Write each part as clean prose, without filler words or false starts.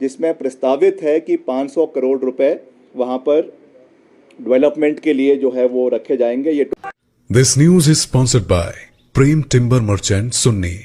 जिसमें प्रस्तावित है कि 500 करोड़ रुपए वहाँ पर डेवलपमेंट के लिए जो है वो रखे जाएंगे। ये this news is sponsored by Prem timber merchant Sunni.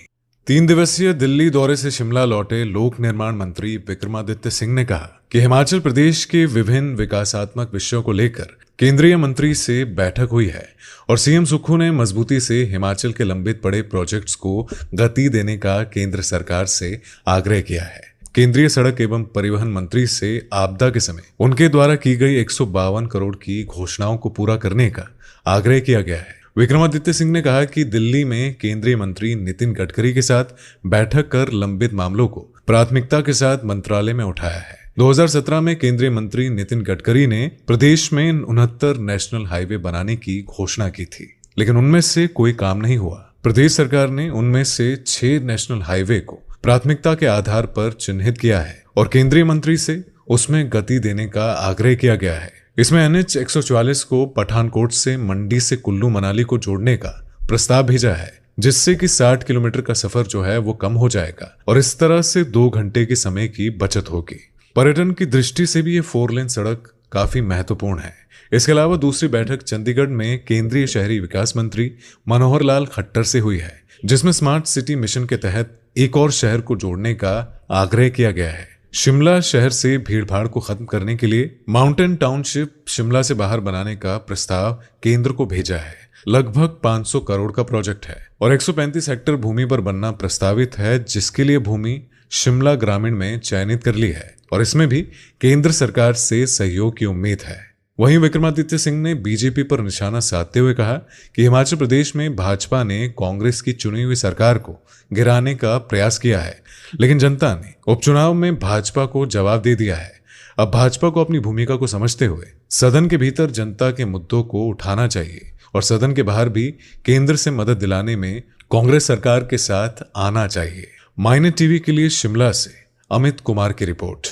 3 दिवसीय दिल्ली दौरे से शिमला लौटे लोक निर्माण मंत्री विक्रमादित्य सिंह ने कहा कि हिमाचल प्रदेश के विभिन्न विकासात्मक विषयों को लेकर केंद्रीय मंत्री से बैठक हुई है और सीएम सुक्खू ने मजबूती से हिमाचल के लंबित पड़े प्रोजेक्ट्स को गति देने का केंद्र सरकार से आग्रह किया है। केंद्रीय सड़क एवं परिवहन मंत्री से आपदा के समय उनके द्वारा की गई 152 करोड़ की घोषणाओं को पूरा करने का आग्रह किया गया है। विक्रमादित्य सिंह ने कहा कि दिल्ली में केंद्रीय मंत्री नितिन गडकरी के साथ बैठक कर लंबित मामलों को प्राथमिकता के साथ मंत्रालय में उठाया है। 2017 में केंद्रीय मंत्री नितिन गडकरी ने प्रदेश में 69 नेशनल हाईवे बनाने की घोषणा की थी, लेकिन उनमें से कोई काम नहीं हुआ। प्रदेश सरकार ने उनमें से 6 नेशनल हाईवे को प्राथमिकता के आधार पर चिन्हित किया है और केंद्रीय मंत्री से उसमें गति देने का आग्रह किया गया है। इसमें NH 144 को पठानकोट से मंडी से कुल्लू मनाली को जोड़ने का प्रस्ताव भेजा है, जिससे कि 60 किलोमीटर का सफर जो है वो कम हो जाएगा और इस तरह से 2 घंटे के समय की बचत होगी। पर्यटन की दृष्टि से भी ये 4 लेन सड़क काफी महत्वपूर्ण है। इसके अलावा दूसरी बैठक चंडीगढ़ में केंद्रीय शहरी विकास मंत्री मनोहर लाल खट्टर से हुई है, जिसमें स्मार्ट सिटी मिशन के तहत एक और शहर को जोड़ने का आग्रह किया गया है। शिमला शहर से भीड़भाड़ को खत्म करने के लिए माउंटेन टाउनशिप शिमला से बाहर बनाने का प्रस्ताव केंद्र को भेजा है। लगभग 500 करोड़ का प्रोजेक्ट है और 135 हेक्टेयर भूमि पर बनना प्रस्तावित है, जिसके लिए भूमि शिमला ग्रामीण में चयनित कर ली है और इसमें भी केंद्र सरकार से सहयोग की उम्मीद है। वहीं विक्रमादित्य सिंह ने बीजेपी पर निशाना साधते हुए कहा कि हिमाचल प्रदेश में भाजपा ने कांग्रेस की चुनी हुई सरकार को गिराने का प्रयास किया है, लेकिन जनता ने उपचुनाव में भाजपा को जवाब दे दिया है। अब भाजपा को अपनी भूमिका को समझते हुए सदन के भीतर जनता के मुद्दों को उठाना चाहिए और सदन के बाहर भी केंद्र से मदद दिलाने में कांग्रेस सरकार के साथ आना चाहिए। मायने टीवी के लिए शिमला से अमित कुमार की रिपोर्ट।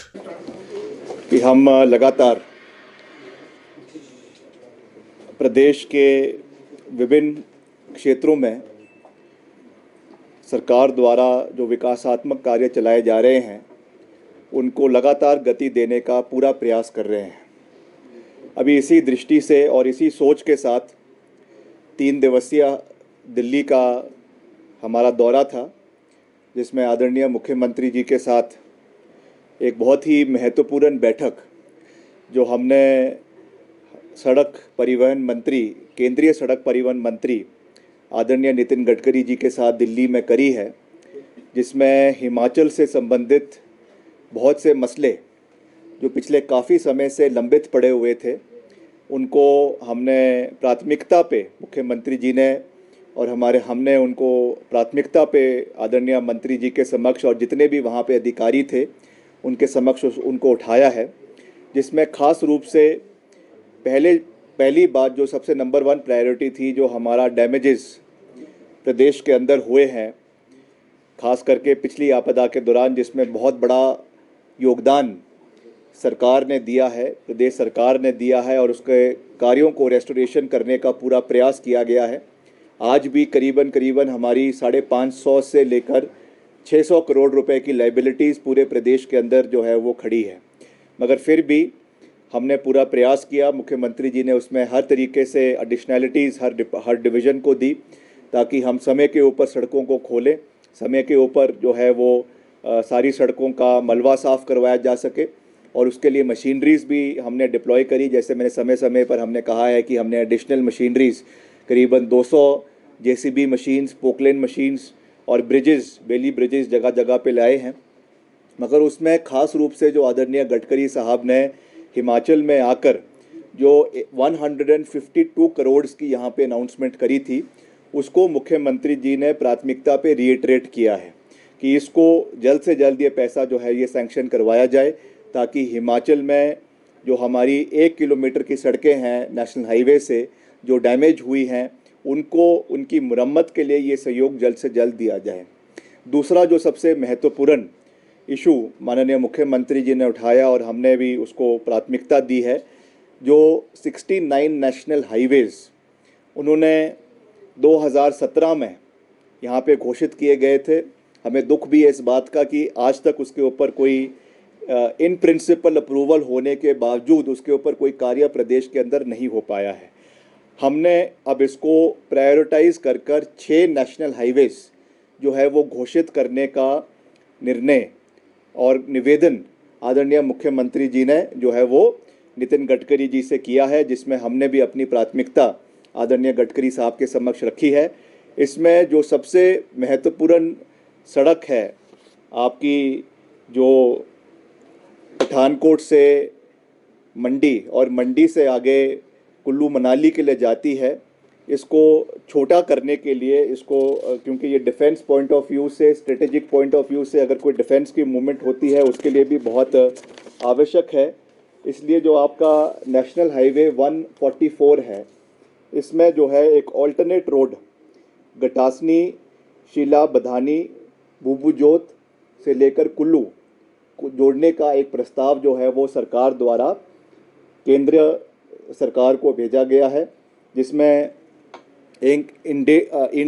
कि हम लगातार प्रदेश के विभिन्न क्षेत्रों में सरकार द्वारा जो विकासात्मक कार्य चलाए जा रहे हैं उनको लगातार गति देने का पूरा प्रयास कर रहे हैं। अभी इसी दृष्टि से और इसी सोच के साथ 3 दिवसीय दिल्ली का हमारा दौरा था, जिसमें आदरणीय मुख्यमंत्री जी के साथ एक बहुत ही महत्वपूर्ण बैठक जो हमने सड़क परिवहन मंत्री, केंद्रीय सड़क परिवहन मंत्री आदरणीय नितिन गडकरी जी के साथ दिल्ली में करी है, जिसमें हिमाचल से संबंधित बहुत से मसले जो पिछले काफ़ी समय से लंबित पड़े हुए थे उनको हमने प्राथमिकता पे, मुख्यमंत्री जी ने और हमने उनको प्राथमिकता पे आदरणीय मंत्री जी के समक्ष और जितने भी वहाँ पे अधिकारी थे उनके समक्ष उनको उठाया है, जिसमें ख़ास रूप से पहली बात जो सबसे नंबर 1 प्रायोरिटी थी, जो हमारा डैमेजेस प्रदेश के अंदर हुए हैं, ख़ास करके पिछली आपदा के दौरान, जिसमें बहुत बड़ा योगदान सरकार ने दिया है, प्रदेश सरकार ने दिया है और उसके कार्यों को रेस्टोरेशन करने का पूरा प्रयास किया गया है। आज भी करीबन हमारी 550 से लेकर 600 करोड़ रुपए की लाइबिलिटीज़ पूरे प्रदेश के अंदर जो है वो खड़ी है, मगर फिर भी हमने पूरा प्रयास किया। मुख्यमंत्री जी ने उसमें हर तरीके से एडिशनैलिटीज़ हर डिवीज़न को दी ताकि हम समय के ऊपर सड़कों को खोलें, समय के ऊपर जो है वो सारी सड़कों का मलबा साफ़ करवाया जा सके और उसके लिए मशीनरीज़ भी हमने डिप्लॉय करी। जैसे मैंने समय पर हमने कहा है कि हमने एडिशनल मशीनरीज़ करीबन 200 JCB मशीन्स, पोकलेन मशीन्स और ब्रिजेस, बेली ब्रिजेस जगह जगह पे लाए हैं। मगर उसमें ख़ास रूप से जो आदरणीय गडकरी साहब ने हिमाचल में आकर जो 152 करोड़ की यहाँ पे अनाउंसमेंट करी थी, उसको मुख्यमंत्री जी ने प्राथमिकता पे रीइटरेट किया है कि इसको जल्द से जल्द ये पैसा जो है ये सैंक्शन करवाया जाए, ताकि हिमाचल में जो हमारी 1 किलोमीटर की सड़कें हैं नेशनल हाईवे से जो डैमेज हुई हैं उनको, उनकी मुरम्मत के लिए ये सहयोग जल्द से जल्द दिया जाए। दूसरा जो सबसे महत्वपूर्ण इशू माननीय मुख्यमंत्री जी ने उठाया और हमने भी उसको प्राथमिकता दी है, जो 69 नेशनल हाईवेज़ उन्होंने 2017 में यहाँ पे घोषित किए गए थे। हमें दुख भी है इस बात का कि आज तक उसके ऊपर कोई इन प्रिंसिपल अप्रूवल होने के बावजूद उसके ऊपर कोई कार्य प्रदेश के अंदर नहीं हो पाया है। हमने अब इसको प्रायोरिटाइज कर 6 नेशनल हाईवेज जो है वो घोषित करने का निर्णय और निवेदन आदरणीय मुख्यमंत्री जी ने जो है वो नितिन गडकरी जी से किया है, जिसमें हमने भी अपनी प्राथमिकता आदरणीय गडकरी साहब के समक्ष रखी है। इसमें जो सबसे महत्वपूर्ण सड़क है आपकी, जो पठानकोट से मंडी और मंडी से आगे कुल्लू मनाली के लिए जाती है, इसको छोटा करने के लिए इसको, क्योंकि ये डिफेंस पॉइंट ऑफ व्यू से, स्ट्रेटेजिक पॉइंट ऑफ व्यू से अगर कोई डिफेंस की मूवमेंट होती है उसके लिए भी बहुत आवश्यक है। इसलिए जो आपका नेशनल हाईवे 144 है, इसमें जो है एक ऑल्टरनेट रोड गटासनी, शीला, बधानी, बुबुजोत से लेकर कुल्लू को जोड़ने का एक प्रस्ताव जो है वो सरकार द्वारा केंद्रीय सरकार को भेजा गया है, जिसमें एक इन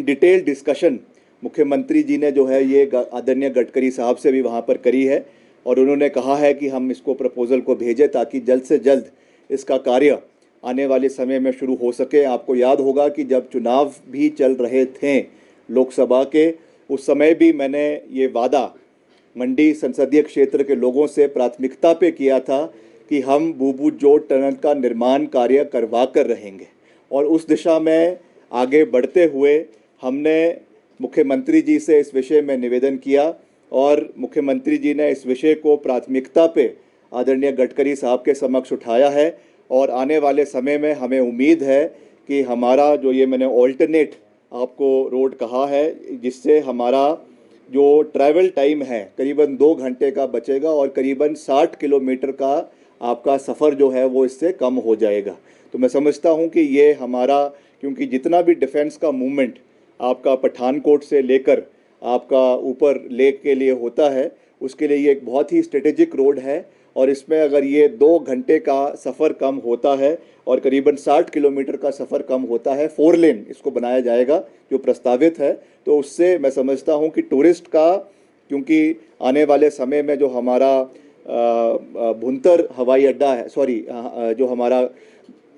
डिटेल डिस्कशन मुख्यमंत्री जी ने जो है ये आदरणीय गडकरी साहब से भी वहाँ पर करी है और उन्होंने कहा है कि हम इसको प्रपोज़ल को भेजें ताकि जल्द से जल्द इसका कार्य आने वाले समय में शुरू हो सके। आपको याद होगा कि जब चुनाव भी चल रहे थे लोकसभा के, उस समय भी मैंने ये वादा मंडी संसदीय क्षेत्र के लोगों से प्राथमिकता पे किया था कि हम बुबुजोत टनल का निर्माण कार्य करवा कर रहेंगे, और उस दिशा में आगे बढ़ते हुए हमने मुख्यमंत्री जी से इस विषय में निवेदन किया और मुख्यमंत्री जी ने इस विषय को प्राथमिकता पे आदरणीय गडकरी साहब के समक्ष उठाया है। और आने वाले समय में हमें उम्मीद है कि हमारा जो ये मैंने ऑल्टरनेट आपको रोड कहा है, जिससे हमारा जो ट्रैवल टाइम है करीबन 2 घंटे का बचेगा और करीबन 60 किलोमीटर का आपका सफ़र जो है वो इससे कम हो जाएगा। तो मैं समझता हूँ कि ये हमारा, क्योंकि जितना भी डिफेंस का मूवमेंट आपका पठानकोट से लेकर आपका ऊपर लेक के लिए होता है, उसके लिए ये एक बहुत ही स्ट्रेटेजिक रोड है और इसमें अगर ये 2 घंटे का सफ़र कम होता है और करीबन 60 किलोमीटर का सफ़र कम होता है, 4 लेन इसको बनाया जाएगा जो प्रस्तावित है, तो उससे मैं समझता हूँ कि टूरिस्ट का, क्योंकि आने वाले समय में जो हमारा भुंतर हवाई अड्डा है, जो हमारा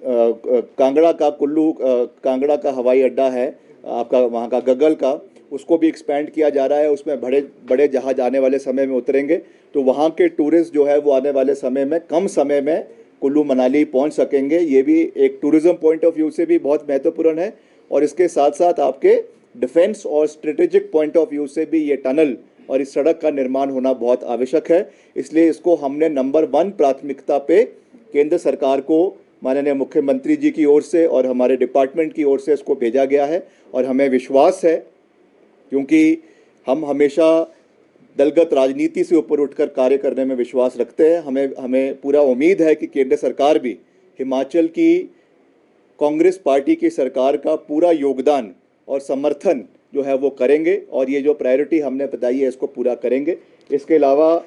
कांगड़ा का कांगड़ा का हवाई अड्डा है आपका, वहाँ का गगल का, उसको भी एक्सपेंड किया जा रहा है। उसमें बड़े बड़े जहाज आने वाले समय में उतरेंगे, तो वहाँ के टूरिस्ट जो है वो आने वाले समय में कम समय में कुल्लू मनाली पहुँच सकेंगे। ये भी एक टूरिज़्म पॉइंट ऑफ व्यू से भी बहुत महत्वपूर्ण है और इसके साथ साथ आपके डिफेंस और स्ट्रेटेजिक पॉइंट ऑफ व्यू से भी ये टनल और इस सड़क का निर्माण होना बहुत आवश्यक है। इसलिए इसको हमने नंबर 1 प्राथमिकता पे केंद्र सरकार को माननीय मुख्यमंत्री जी की ओर से और हमारे डिपार्टमेंट की ओर से इसको भेजा गया है और हमें विश्वास है, क्योंकि हम हमेशा दलगत राजनीति से ऊपर उठकर कार्य करने में विश्वास रखते हैं। हमें पूरा उम्मीद है कि केंद्र सरकार भी हिमाचल की कांग्रेस पार्टी की सरकार का पूरा योगदान और समर्थन जो है वो करेंगे और ये जो प्रायोरिटी हमने बताई है इसको पूरा करेंगे। इसके अलावा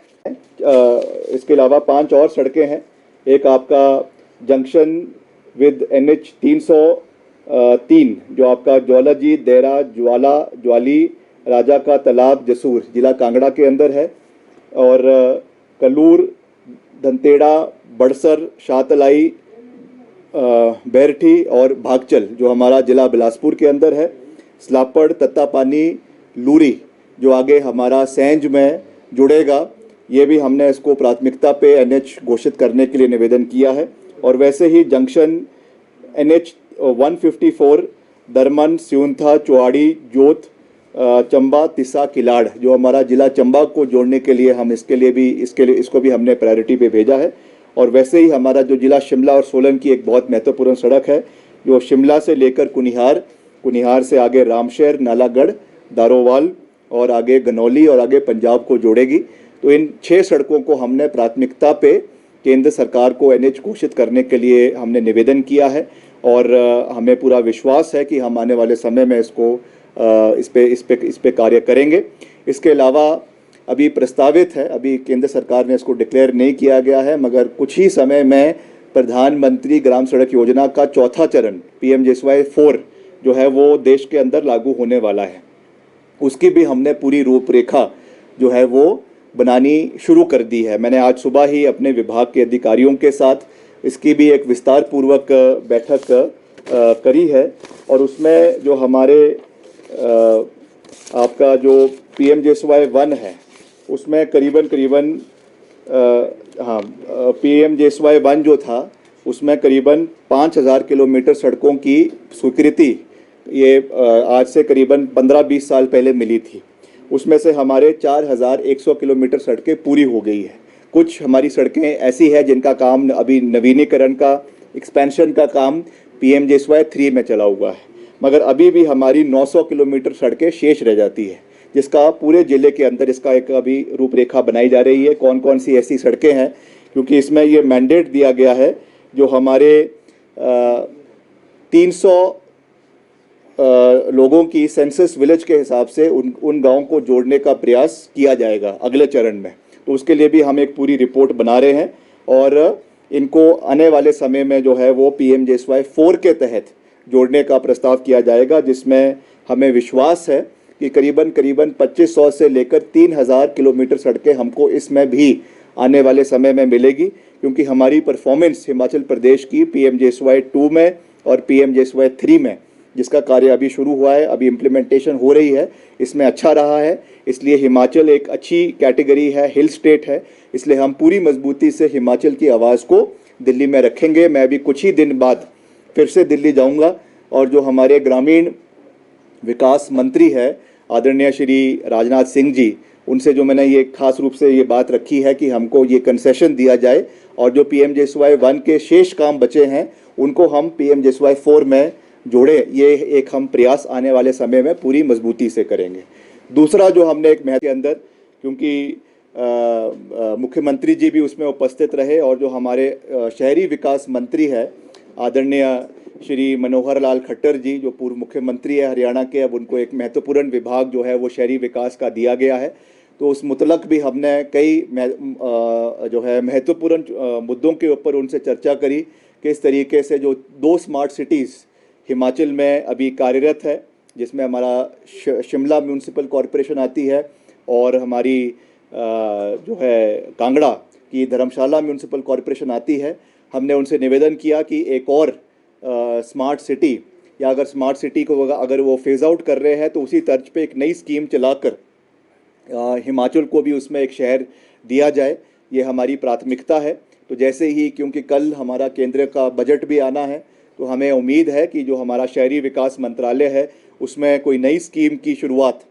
5 और सड़कें हैं। एक आपका जंक्शन विद NH 303 जो आपका ज्वालाजी, देरा, ज्वाली, राजा का तालाब, जसूर जिला कांगड़ा के अंदर है, और कलूर, धनतेड़ा, बड़सर, शाहतलाई, बैरठी और भागचल जो हमारा जिला बिलासपुर के अंदर है, स्लापड़, तत्तापानी, लूरी जो आगे हमारा सेंज में जुड़ेगा, ये भी हमने इसको प्राथमिकता पे NH घोषित करने के लिए निवेदन किया है। और वैसे ही जंक्शन NH 154 दरमन, स्यूंथा, चुआड़ी, जोत, चंबा, तिसा, किलाड़ जो हमारा जिला चंबा को जोड़ने के लिए हम इसको भी हमने प्रायोरिटी पे भेजा है। और वैसे ही हमारा जो जिला शिमला और सोलन की एक बहुत महत्वपूर्ण सड़क है जो शिमला से लेकर कुनिहार से आगे रामशहर, नालागढ़, दारोवाल और आगे गनौली और आगे पंजाब को जोड़ेगी। तो इन 6 सड़कों को हमने प्राथमिकता पे केंद्र सरकार को NH घोषित करने के लिए हमने निवेदन किया है और हमें पूरा विश्वास है कि हम आने वाले समय में इस पे कार्य करेंगे। इसके अलावा अभी प्रस्तावित है, अभी केंद्र सरकार ने इसको डिक्लेयर नहीं किया गया है, मगर कुछ ही समय में प्रधानमंत्री ग्राम सड़क योजना का 4था चरण PMJSY 4 जो है वो देश के अंदर लागू होने वाला है। उसकी भी हमने पूरी रूपरेखा जो है वो बनानी शुरू कर दी है। मैंने आज सुबह ही अपने विभाग के अधिकारियों के साथ इसकी भी एक विस्तार पूर्वक बैठक करी है और उसमें जो हमारे आपका जो PMJSY 1 है उसमें करीबन PMJSY 1 जो था उसमें करीबन 5,000 किलोमीटर सड़कों की स्वीकृति ये आज से करीबन 15-20 साल पहले मिली थी। उसमें से हमारे 4,100 किलोमीटर सड़कें पूरी हो गई है। कुछ हमारी सड़कें ऐसी है जिनका काम अभी नवीनीकरण का एक्सपेंशन का काम PMJSY 3 में चला हुआ है, मगर अभी भी हमारी 900 किलोमीटर सड़कें शेष रह जाती है, जिसका पूरे ज़िले के अंदर इसका एक अभी रूपरेखा बनाई जा रही है। कौन कौन सी ऐसी सड़कें हैं, क्योंकि इसमें ये मैंडेट दिया गया है जो हमारे 300 लोगों की सेंसस विलेज के हिसाब से उन गाँव को जोड़ने का प्रयास किया जाएगा अगले चरण में। तो उसके लिए भी हम एक पूरी रिपोर्ट बना रहे हैं और इनको आने वाले समय में जो है वो PMJSY 4 के तहत जोड़ने का प्रस्ताव किया जाएगा, जिसमें हमें विश्वास है कि करीबन 2500 से लेकर 3,000 किलोमीटर सड़कें हमको इसमें भी आने वाले समय में मिलेगी, क्योंकि हमारी परफॉर्मेंस हिमाचल प्रदेश की PMJSY 2 में और PMJSY 3 में, जिसका कार्य अभी शुरू हुआ है, अभी इम्प्लीमेंटेशन हो रही है, इसमें अच्छा रहा है। इसलिए हिमाचल एक अच्छी कैटेगरी है, हिल स्टेट है, इसलिए हम पूरी मजबूती से हिमाचल की आवाज़ को दिल्ली में रखेंगे। मैं अभी कुछ ही दिन बाद फिर से दिल्ली जाऊंगा और जो हमारे ग्रामीण विकास मंत्री है आदरणीय श्री राजनाथ सिंह जी, उनसे जो मैंने ये खास रूप से ये बात रखी है कि हमको ये कंसेशन दिया जाए और जो PMJSY 1 के शेष काम बचे हैं उनको हम PMJSY 4 में जोड़े। ये एक हम प्रयास आने वाले समय में पूरी मजबूती से करेंगे। दूसरा जो हमने एक महत्व के अंदर, क्योंकि मुख्यमंत्री जी भी उसमें उपस्थित रहे और जो हमारे शहरी विकास मंत्री है आदरणीय श्री मनोहर लाल खट्टर जी, जो पूर्व मुख्यमंत्री है हरियाणा के, अब उनको एक महत्वपूर्ण विभाग जो है वो शहरी विकास का दिया गया है। तो उस मुतलक भी हमने कई जो है महत्वपूर्ण मुद्दों के ऊपर उनसे चर्चा करी कि इस तरीके से जो 2 स्मार्ट सिटीज़ हिमाचल में अभी कार्यरत है, जिसमें हमारा शिमला म्यूनसिपल कॉरपोरेशन आती है और हमारी जो है कांगड़ा की धर्मशाला म्यूनसिपल कॉरपोरेशन आती है। हमने उनसे निवेदन किया कि एक और स्मार्ट सिटी, या अगर स्मार्ट सिटी को अगर वो फेज़ आउट कर रहे हैं तो उसी तर्ज पे एक नई स्कीम चलाकर हिमाचल को भी उसमें एक शहर दिया जाए, ये हमारी प्राथमिकता है। तो जैसे ही, क्योंकि कल हमारा केंद्र का बजट भी आना है, तो हमें उम्मीद है कि जो हमारा शहरी विकास मंत्रालय है उसमें कोई नई स्कीम की शुरुआत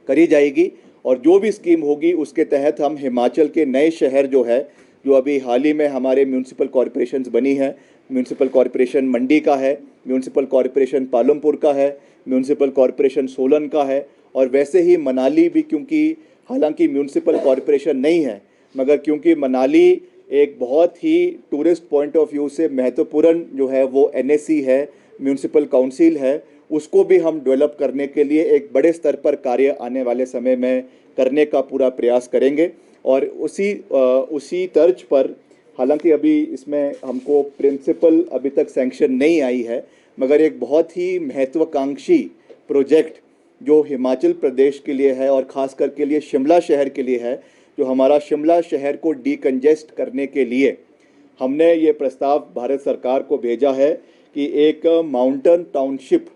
करी जाएगी और जो भी स्कीम होगी उसके तहत हम हिमाचल के नए शहर जो है, जो अभी हाल ही में हमारे म्यूनसिपल कॉरपोरेशंस बनी है, म्यूनसिपल कॉरपोरेशन मंडी का है, म्यूनसिपल कॉरपोरेशन पालमपुर का है, म्यूनसिपल कॉरपोरेशन सोलन का है और वैसे ही मनाली भी, क्योंकि हालांकि म्यूनसिपल कॉरपोरेशन नहीं है, मगर क्योंकि मनाली एक बहुत ही टूरिस्ट पॉइंट ऑफ व्यू से महत्वपूर्ण जो है वो NAC है, म्यूनसिपल काउंसिल है, उसको भी हम डेवलप करने के लिए एक बड़े स्तर पर कार्य आने वाले समय में करने का पूरा प्रयास करेंगे। और उसी तर्ज पर, हालांकि अभी इसमें हमको प्रिंसिपल अभी तक सैंक्शन नहीं आई है, मगर एक बहुत ही महत्वाकांक्षी प्रोजेक्ट जो हिमाचल प्रदेश के लिए है और ख़ास करके लिए शिमला शहर के लिए है, जो हमारा शिमला शहर को डीकंजेस्ट करने के लिए हमने ये प्रस्ताव भारत सरकार को भेजा है कि एक माउंटेन टाउनशिप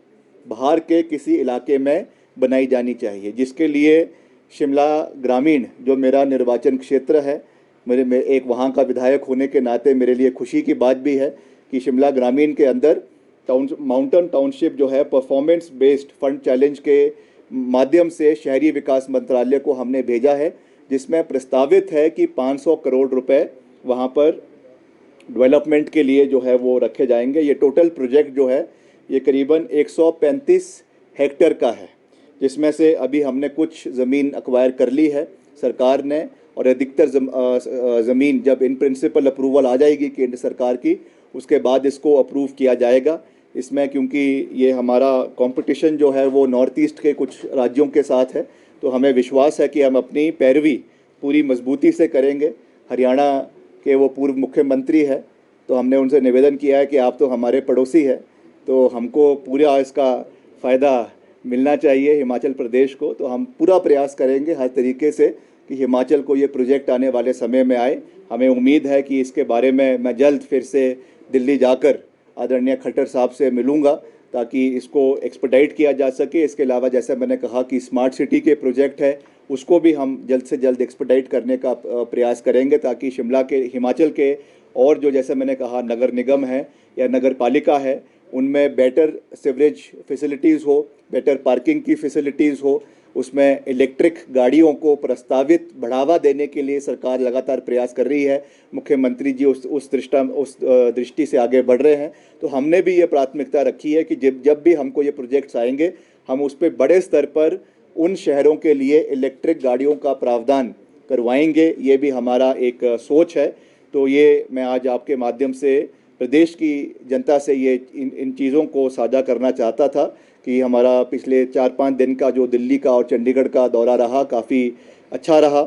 बाहर के किसी इलाके में बनाई जानी चाहिए, जिसके लिए शिमला ग्रामीण जो मेरा निर्वाचन क्षेत्र है, मेरे एक वहाँ का विधायक होने के नाते मेरे लिए खुशी की बात भी है कि शिमला ग्रामीण के अंदर माउंटेन टाउनशिप जो है परफॉर्मेंस बेस्ड फंड चैलेंज के माध्यम से शहरी विकास मंत्रालय को हमने भेजा है, जिसमें प्रस्तावित है कि 500 करोड़ रुपए वहाँ पर डेवलपमेंट के लिए जो है वो रखे जाएंगे। ये टोटल प्रोजेक्ट जो है ये करीबन 135 हेक्टेयर का है, जिसमें से अभी हमने कुछ ज़मीन एक्वायर कर ली है सरकार ने और अधिकतर ज़मीन जब इन प्रिंसिपल अप्रूवल आ जाएगी केंद्र सरकार की, उसके बाद इसको अप्रूव किया जाएगा। इसमें क्योंकि ये हमारा कंपटीशन जो है वो नॉर्थ ईस्ट के कुछ राज्यों के साथ है, तो हमें विश्वास है कि हम अपनी पैरवी पूरी मजबूती से करेंगे। हरियाणा के वो पूर्व मुख्यमंत्री है, तो हमने उनसे निवेदन किया है कि आप तो हमारे पड़ोसी हैं, तो हमको पूरा इसका फ़ायदा मिलना चाहिए हिमाचल प्रदेश को, तो हम पूरा प्रयास करेंगे हर तरीके से कि हिमाचल को ये प्रोजेक्ट आने वाले समय में आए। हमें उम्मीद है कि इसके बारे में मैं जल्द फिर से दिल्ली जाकर आदरणीय खट्टर साहब से मिलूंगा ताकि इसको एक्सपेडाइट किया जा सके। इसके अलावा जैसे मैंने कहा कि स्मार्ट सिटी के प्रोजेक्ट है उसको भी हम जल्द से जल्द एक्सपेडाइट करने का प्रयास करेंगे ताकि शिमला के, हिमाचल के और जो जैसे मैंने कहा नगर निगम है या नगर पालिका है उनमें बेटर सीवरेज फैसिलिटीज़ हो, बेटर पार्किंग की फैसिलिटीज़ हो, उसमें इलेक्ट्रिक गाड़ियों को प्रस्तावित बढ़ावा देने के लिए सरकार लगातार प्रयास कर रही है। मुख्यमंत्री जी उस दृष्टि से आगे बढ़ रहे हैं। तो हमने भी ये प्राथमिकता रखी है कि जब भी हमको ये प्रोजेक्ट्स आएंगे हम उस पर बड़े स्तर पर उन शहरों के लिए इलेक्ट्रिक गाड़ियों का प्रावधान करवाएंगे। ये भी हमारा एक सोच है। तो ये मैं आज आपके माध्यम से प्रदेश की जनता से ये इन चीज़ों को साझा करना चाहता था कि हमारा पिछले 4-5 दिन का जो दिल्ली का और चंडीगढ़ का दौरा रहा काफ़ी अच्छा रहा,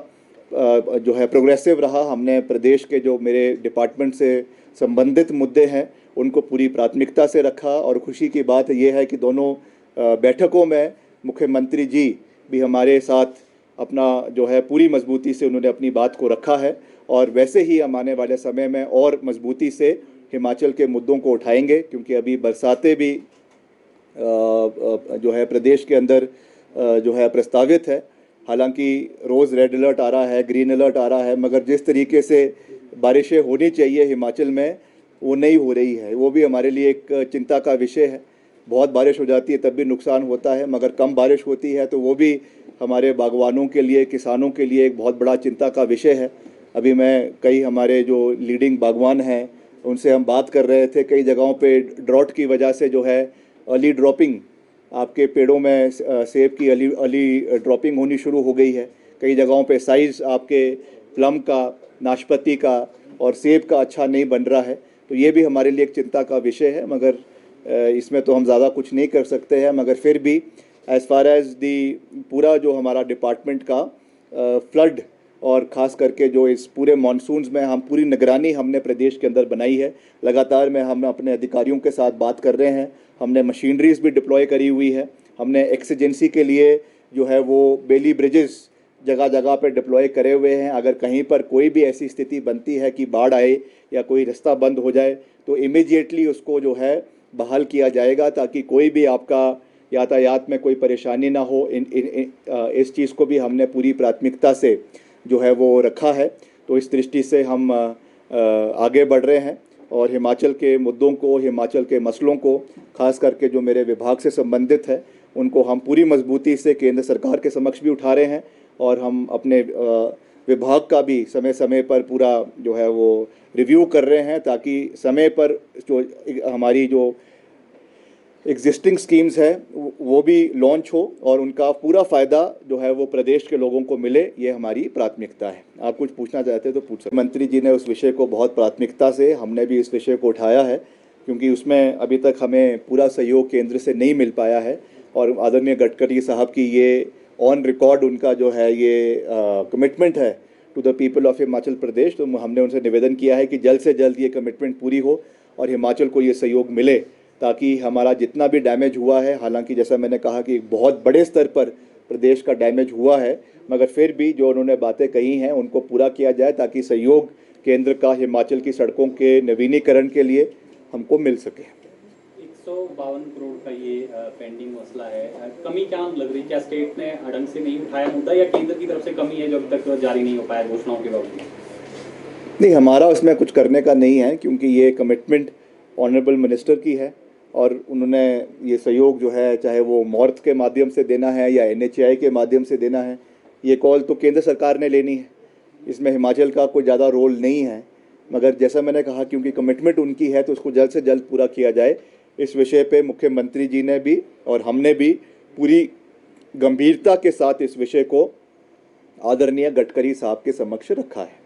जो है प्रोग्रेसिव रहा। हमने प्रदेश के जो मेरे डिपार्टमेंट से संबंधित मुद्दे हैं उनको पूरी प्राथमिकता से रखा और खुशी की बात ये है कि दोनों बैठकों में मुख्यमंत्री जी भी हमारे साथ अपना जो है पूरी मजबूती से उन्होंने अपनी बात को रखा है और वैसे ही हम आने वाले समय में और मजबूती से हिमाचल के मुद्दों को उठाएंगे क्योंकि अभी बरसातें भी जो है प्रदेश के अंदर जो है प्रस्तावित है। हालांकि रोज़ रेड अलर्ट आ रहा है, ग्रीन अलर्ट आ रहा है, मगर जिस तरीके से बारिशें होनी चाहिए हिमाचल में वो नहीं हो रही है। वो भी हमारे लिए एक चिंता का विषय है। बहुत बारिश हो जाती है तब भी नुकसान होता है, मगर कम बारिश होती है तो वो भी हमारे बागवानों के लिए, किसानों के लिए एक बहुत बड़ा चिंता का विषय है। अभी मैं कई हमारे जो लीडिंग बागवान हैं उनसे हम बात कर रहे थे। कई जगहों पे ड्रॉट की वजह से जो है अर्ली ड्रॉपिंग, आपके पेड़ों में सेब की अर्ली ड्रॉपिंग होनी शुरू हो गई है। कई जगहों पे साइज़ आपके प्लम का, नाशपाती का और सेब का अच्छा नहीं बन रहा है। तो ये भी हमारे लिए एक चिंता का विषय है, मगर इसमें तो हम ज़्यादा कुछ नहीं कर सकते हैं। मगर फिर भी एज़ फार एज़ दी पूरा जो हमारा डिपार्टमेंट का फ्लड और ख़ास करके जो इस पूरे मानसून्स में हम पूरी निगरानी हमने प्रदेश के अंदर बनाई है। लगातार में हम अपने अधिकारियों के साथ बात कर रहे हैं। हमने मशीनरीज भी डिप्लॉय करी हुई है। हमने एक्सीजेंसी के लिए जो है वो बेली ब्रिजेस जगह जगह पर डिप्लॉय करे हुए हैं। अगर कहीं पर कोई भी ऐसी स्थिति बनती है कि बाढ़ आए या कोई रास्ता बंद हो जाए तो इमीडिएटली उसको जो है बहाल किया जाएगा ताकि कोई भी आपका यातायात में कोई परेशानी ना हो। इस चीज़ को भी हमने पूरी प्राथमिकता से जो है वो रखा है। तो इस दृष्टि से हम आगे बढ़ रहे हैं और हिमाचल के मुद्दों को, हिमाचल के मसलों को, खास करके जो मेरे विभाग से संबंधित है उनको हम पूरी मजबूती से केंद्र सरकार के समक्ष भी उठा रहे हैं और हम अपने विभाग का भी समय समय पर पूरा जो है वो रिव्यू कर रहे हैं ताकि समय पर जो हमारी जो एग्जिस्टिंग स्कीम्स है वो भी लॉन्च हो और उनका पूरा फ़ायदा जो है वो प्रदेश के लोगों को मिले। ये हमारी प्राथमिकता है। आप कुछ पूछना चाहते हैं तो पूछ सकते। मंत्री जी ने उस विषय को बहुत प्राथमिकता से, हमने भी इस विषय को उठाया है क्योंकि उसमें अभी तक हमें पूरा सहयोग केंद्र से नहीं मिल पाया है और आदरणीय गडकरी साहब की ये ऑन रिकॉर्ड उनका जो है ये कमिटमेंट है to the people of Himachal Pradesh. तो हमने उनसे निवेदन किया है कि जल्द से जल्द ये कमिटमेंट पूरी हो और हिमाचल को ये सहयोग मिले ताकि हमारा जितना भी डैमेज हुआ है, हालांकि जैसा मैंने कहा कि बहुत बड़े स्तर पर प्रदेश का डैमेज हुआ है, मगर फिर भी जो उन्होंने बातें कही हैं उनको पूरा किया जाए ताकि सहयोग केंद्र का हिमाचल की सड़कों के नवीनीकरण के लिए हमको मिल सके। 152 करोड़ का ये पेंडिंग मसला है, कमी क्या लग रही? क्या स्टेट ने ढंग से नहीं उठाया मुद्दा या केंद्र की तरफ से कमी है जो अभी तक जारी नहीं हो पाया घोषणाओं के बावजूद? नहीं, हमारा उसमें कुछ करने का नहीं है क्योंकि ये कमिटमेंट ऑनरेबल मिनिस्टर की है और उन्होंने ये सहयोग जो है चाहे वो मॉर्थ के माध्यम से देना है या NHAI के माध्यम से देना है, ये कॉल तो केंद्र सरकार ने लेनी है। इसमें हिमाचल का कोई ज़्यादा रोल नहीं है, मगर जैसा मैंने कहा क्योंकि कमिटमेंट उनकी है तो उसको जल्द से जल्द पूरा किया जाए। इस विषय पे मुख्यमंत्री जी ने भी और हमने भी पूरी गंभीरता के साथ इस विषय को आदरणीय गडकरी साहब के समक्ष रखा है।